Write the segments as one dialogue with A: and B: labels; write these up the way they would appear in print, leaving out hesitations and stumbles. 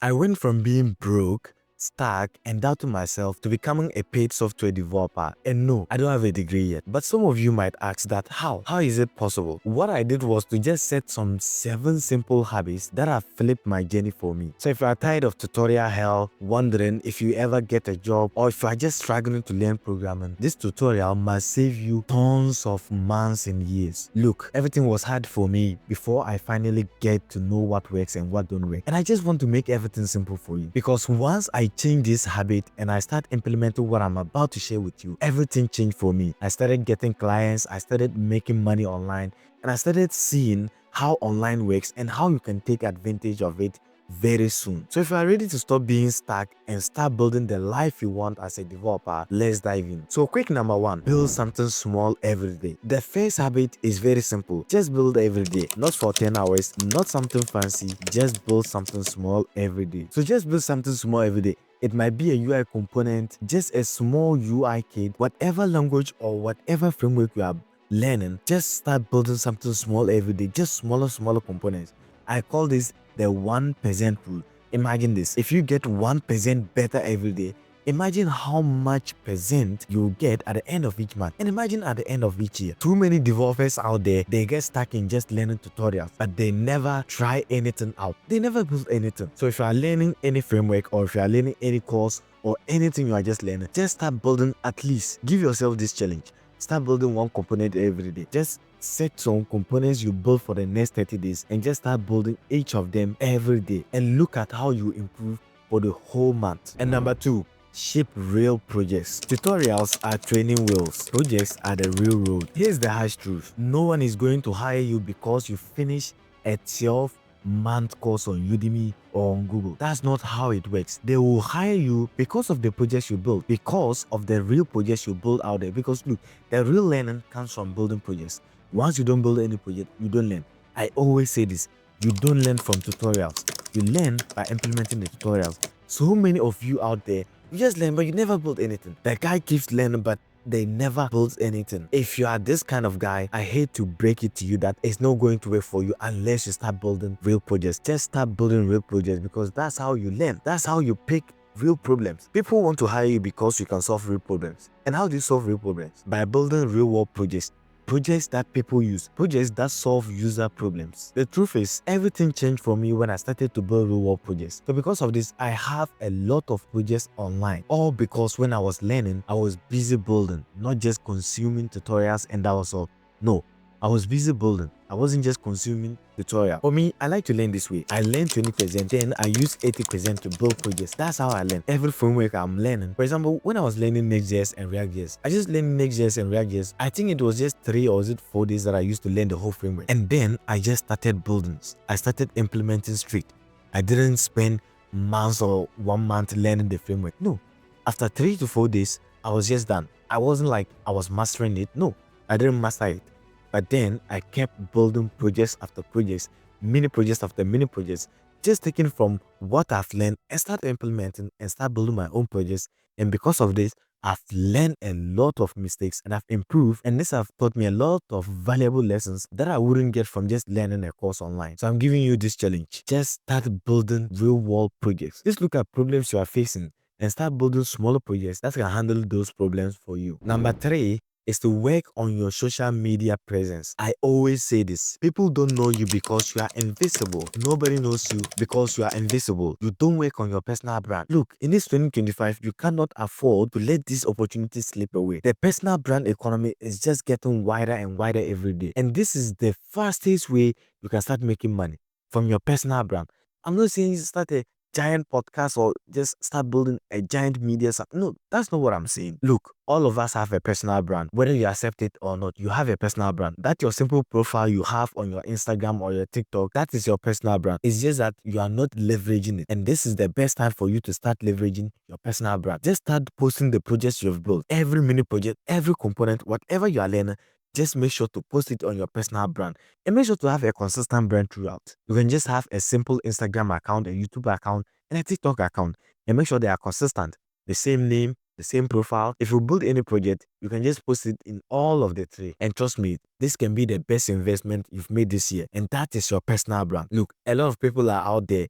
A: I went from being broke, stuck, and doubting myself to becoming a paid software developer. And no, I don't have a degree yet. But some of you might ask that how? How is it possible? What I did was to just set some 7 simple habits that have flipped my journey for me. So if you are tired of tutorial hell, wondering if you ever get a job, or if you are just struggling to learn programming, this tutorial must save you tons of months and years. Look, everything was hard for me before I finally get to know what works and what don't work. And I just want to make everything simple for you, because once I change this habit and I start implementing what I'm about to share with you, everything changed for me. I started getting clients, I started making money online, and I started seeing how online works and how you can take advantage of it very soon. So if you are ready to stop being stuck and start building the life you want as a developer, let's dive in. So quick number 1, build something small every day. The first habit is very simple. Just build every day. Not for 10 hours, not something fancy, just build something small every day. So just build something small every day. It might be a UI component, just a small UI kit, whatever language or whatever framework you are learning, just start building something small every day, just smaller components. I call this the 1% rule. Imagine this: if you get 1% better every day, imagine how much percent you'll get at the end of each month, and imagine at the end of each year. Too many developers out there, they get stuck in just learning tutorials, but they never try anything out. They never build anything. So if you are learning any framework, or if you are learning any course, or anything you are just learning, just start building. At least give yourself this challenge: start building one component every day. Just set some components you build for the next 30 days and just start building each of them every day, and look at how you improve for the whole month. And number 2, ship real projects. Tutorials are training wheels. Projects are the real road. Here's the harsh truth: no one is going to hire you because you finish a 12-month course on Udemy or on Google. That's not how it works. They will hire you because of the projects you build, because of the real projects you build out there. Because look, the real learning comes from building projects. Once you don't build any project, you don't learn. I always say this: you don't learn from tutorials, you learn by implementing the tutorials. So many of you out there, you just learn but you never build anything. The guy keeps learning but they never build anything. If you are this kind of guy, I hate to break it to you that it's not going to work for you unless you start building real projects. Just start building real projects, because that's how you learn. That's how you pick real problems. People want to hire you because you can solve real problems. And how do you solve real problems? By building real world projects. Projects that people use, projects that solve user problems. The truth is, everything changed for me when I started to build real world projects. So because of this, I have a lot of projects online. All because when I was learning, I was busy building, not just consuming tutorials and that was all. No, I was busy building. I wasn't just consuming tutorial. For me, I like to learn this way. I learn 20%, then I use 80% to build projects. That's how I learn. Every framework I'm learning. For example, when I was learning Next.js and React.js, I just learned Next.js and React.js. I think it was just 3 or 4 days that I used to learn the whole framework. And then I just started building. I started implementing straight. I didn't spend months or 1 month learning the framework. No. After 3 to 4 days, I was just done. I wasn't like I was mastering it. No, I didn't master it. But then I kept building projects after projects, mini projects after mini projects, just taking from what I've learned and start implementing and start building my own projects. And because of this, I've learned a lot of mistakes and I've improved. And this have taught me a lot of valuable lessons that I wouldn't get from just learning a course online. So I'm giving you this challenge. Just start building real world projects. Just look at problems you are facing and start building smaller projects that can handle those problems for you. Number 3 is to work on your social media presence. I always say this: people don't know you because you are invisible. Nobody knows you because you are invisible. You don't work on your personal brand. Look, in this 2025, you cannot afford to let this opportunity slip away. The personal brand economy is just getting wider and wider every day. And this is the fastest way you can start making money from your personal brand. I'm not saying you start a giant podcast or just start building a giant media. No, that's not what I'm saying. Look, all of us have a personal brand. Whether you accept it or not, you have a personal brand. That's your simple profile you have on your Instagram or your TikTok. That is your personal brand. It's just that you are not leveraging it. And this is the best time for you to start leveraging your personal brand. Just start posting the projects you've built. Every mini project, every component, whatever you are learning, just make sure to post it on your personal brand and make sure to have a consistent brand throughout. You can just have a simple Instagram account, a YouTube account, and a TikTok account, and make sure they are consistent. The same name, the same profile. If you build any project, you can just post it in all of the 3. And trust me, this can be the best investment you've made this year. And that is your personal brand. Look, a lot of people are out there.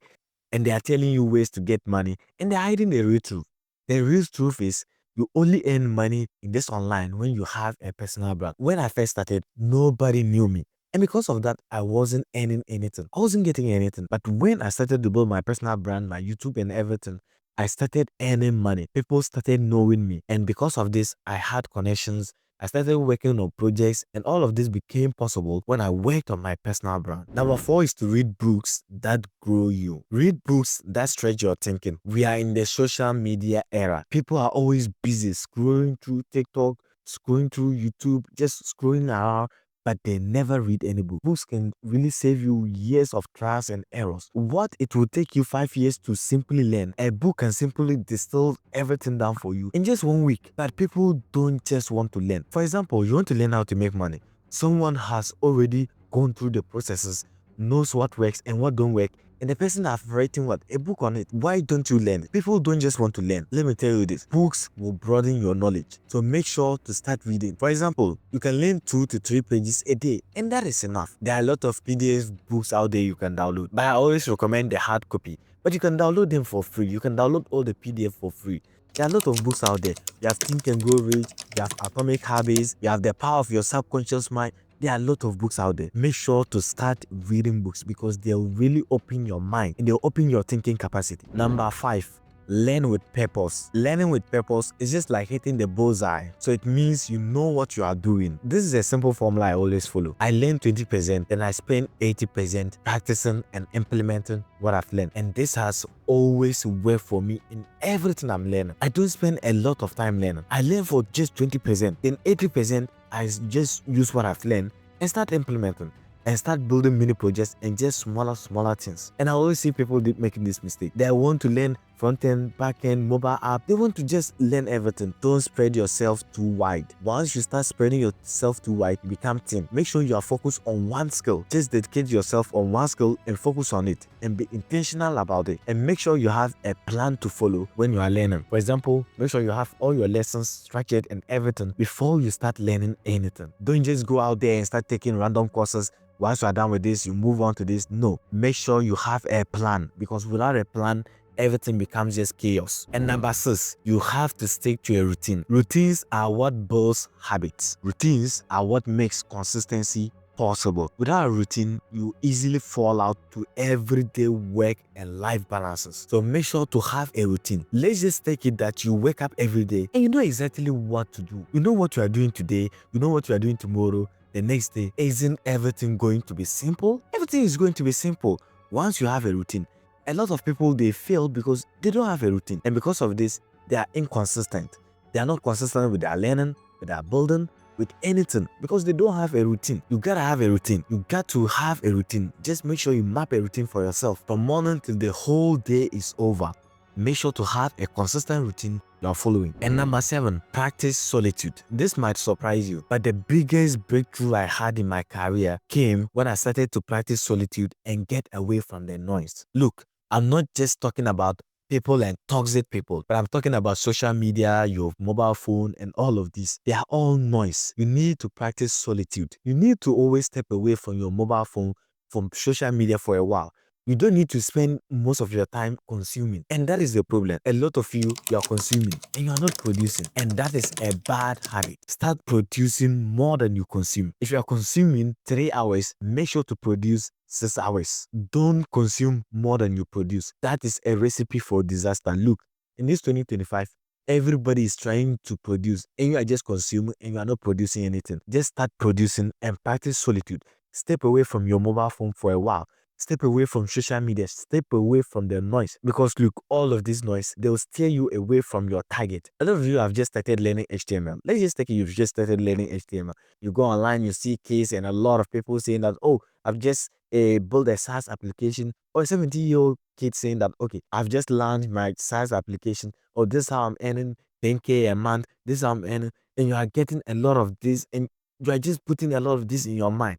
A: and they are telling you ways to get money, and they're hiding the real truth. The real truth is you only earn money in this online when you have a personal brand. When I first started, nobody knew me. And because of that, I wasn't earning anything. I wasn't getting anything. But when I started to build my personal brand, my YouTube and everything, I started earning money. People started knowing me. And because of this, I had connections. I started working on projects, and all of this became possible when I worked on my personal brand. Number four is to read books that grow you. Read books that stretch your thinking. We are in the social media era. People are always busy scrolling through TikTok, scrolling through YouTube, just scrolling around, but they never read any book. Books can really save you years of trials and errors. What it will take you 5 years to simply learn, a book can simply distill everything down for you in just 1 week. But people don't just want to learn. For example, you want to learn how to make money. Someone has already gone through the processes, knows what works and what don't work, and the person have written what a book on it. Why don't you learn? People don't just want to learn. Let me tell you this, books will broaden your knowledge, so make sure to start reading. For example, you can learn 2 to 3 pages a day, and that is enough. There are a lot of PDF books out there you can download, but I always recommend the hard copy. But you can download them for free. You can download all the PDF for free. There are a lot of books out there. You have Think and Grow Rich, you have Atomic Habits, you have The Power of Your Subconscious Mind. There are a lot of books out there. Make sure to start reading books because they'll really open your mind and they'll open your thinking capacity. Number five, learn with purpose. Learning with purpose is just like hitting the bullseye. So it means you know what you are doing. This is a simple formula I always follow. I learn 20%, then I spend 80% practicing and implementing what I've learned. And this has always worked for me in everything I'm learning. I don't spend a lot of time learning. I learn for just 20%, then 80% I just use what I've learned and start implementing and start building mini projects and just smaller things. And I always see people making this mistake. They want to learn front end, back end, mobile app. They want to just learn everything. Don't spread yourself too wide. Once you start spreading yourself too wide, you become thin. Make sure you are focused on one skill. Just dedicate yourself on one skill and focus on it and be intentional about it. And make sure you have a plan to follow when you are learning. For example, make sure you have all your lessons structured and everything before you start learning anything. Don't just go out there and start taking random courses. Once you are done with this, you move on to this. No, make sure you have a plan, because without a plan, everything becomes just chaos. And number six, you have to stick to a routine. Routines are what builds habits. Routines are what makes consistency possible. Without a routine, you easily fall out to everyday work and life balances. So make sure to have a routine. Let's just take it that you wake up every day and you know exactly what to do. You know what you are doing today, you know what you are doing tomorrow, the next day. Isn't everything going to be simple? Everything is going to be simple once you have a routine. A lot of people, they fail because they don't have a routine, and because of this, they are inconsistent. They are not consistent with their learning, with their building, with anything, because they don't have a routine. You gotta have a routine. You got to have a routine. Just make sure you map a routine for yourself from morning till the whole day is over. Make sure to have a consistent routine you are following. And number seven, practice solitude. This might surprise you, but the biggest breakthrough I had in my career came when I started to practice solitude and get away from the noise. Look, I'm not just talking about people and toxic people, but I'm talking about social media, your mobile phone, and all of this. They are all noise. You need to practice solitude. You need to always step away from your mobile phone, from social media for a while. You don't need to spend most of your time consuming. And that is the problem. A lot of you are consuming and you are not producing. And that is a bad habit. Start producing more than you consume. If you are consuming 3 hours, make sure to produce 6 hours. Don't consume more than you produce. That is a recipe for disaster. Look, in this 2025, everybody is trying to produce and you are just consuming and you are not producing anything. Just start producing and practice solitude. Step away from your mobile phone for a while. Step away from social media. Step away from the noise. Because look, all of this noise, they will steer you away from your target. A lot of you have just started learning HTML. Let's just take it, you've just started learning HTML. You go online, you see case and a lot of people saying that, oh, I've just built a SaaS application. Or a 70-year-old kid saying that, okay, I've just launched my SaaS application. Or this is how I'm earning 10K a month. This is how I'm earning. And you are getting a lot of this and you are just putting a lot of this in your mind.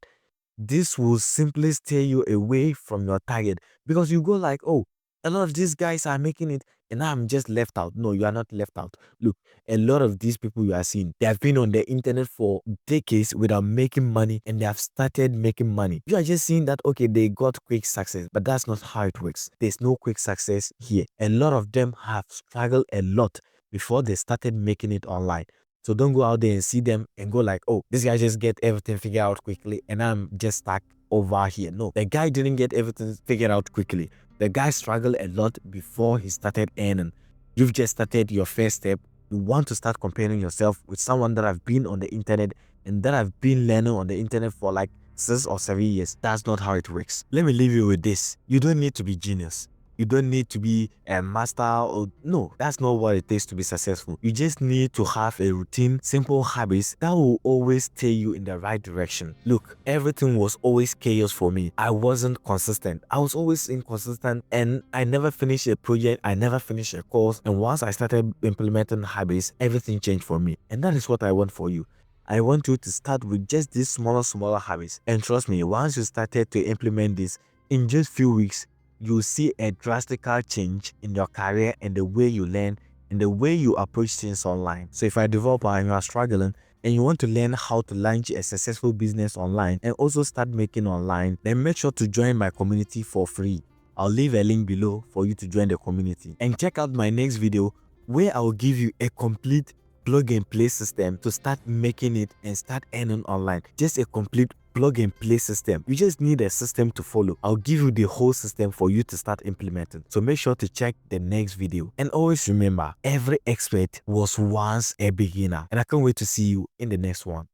A: This will simply steer you away from your target, because you go like, oh, A lot of these guys are making it and I'm just left out. No, you are not left out. Look, a lot of these people you are seeing, they have been on the internet for decades without making money and they have started making money. You are just seeing that, okay, they got quick success, but that's not how it works. There's no quick success here. A lot of them have struggled a lot before they started making it online. So don't go out there and see them and go like, oh, this guy just get everything figured out quickly and I'm just stuck over here. No, the guy didn't get everything figured out quickly. The guy struggled a lot before he started earning. You've just started your first step. You want to start comparing yourself with someone that have been on the internet and that have been learning on the internet for like 6 or 7 years. That's not how it works. Let me leave you with this. You don't need to be genius. You don't need to be a master or no, that's not what it takes to be successful. You just need to have a routine, simple habits that will always steer you in the right direction. Look, everything was always chaos for me. I wasn't consistent. I was always inconsistent and I never finished a project. I never finished a course. And once I started implementing habits, everything changed for me. And that is what I want for you. I want you to start with just these smaller habits. And trust me, once you started to implement this, in just few weeks, you'll see a drastic change in your career and the way you learn and the way you approach things online. So if you're a developer and you are struggling and you want to learn how to launch a successful business online and also start making online, then make sure to join my community for free. I'll leave a link below for you to join the community. And check out my next video where I'll give you a complete plug and play system to start making it and start earning online. Just a complete plug and play system. You just need a system to follow. I'll give you the whole system for you to start implementing. So make sure to check the next video. And always remember, every expert was once a beginner. And I can't wait to see you in the next one.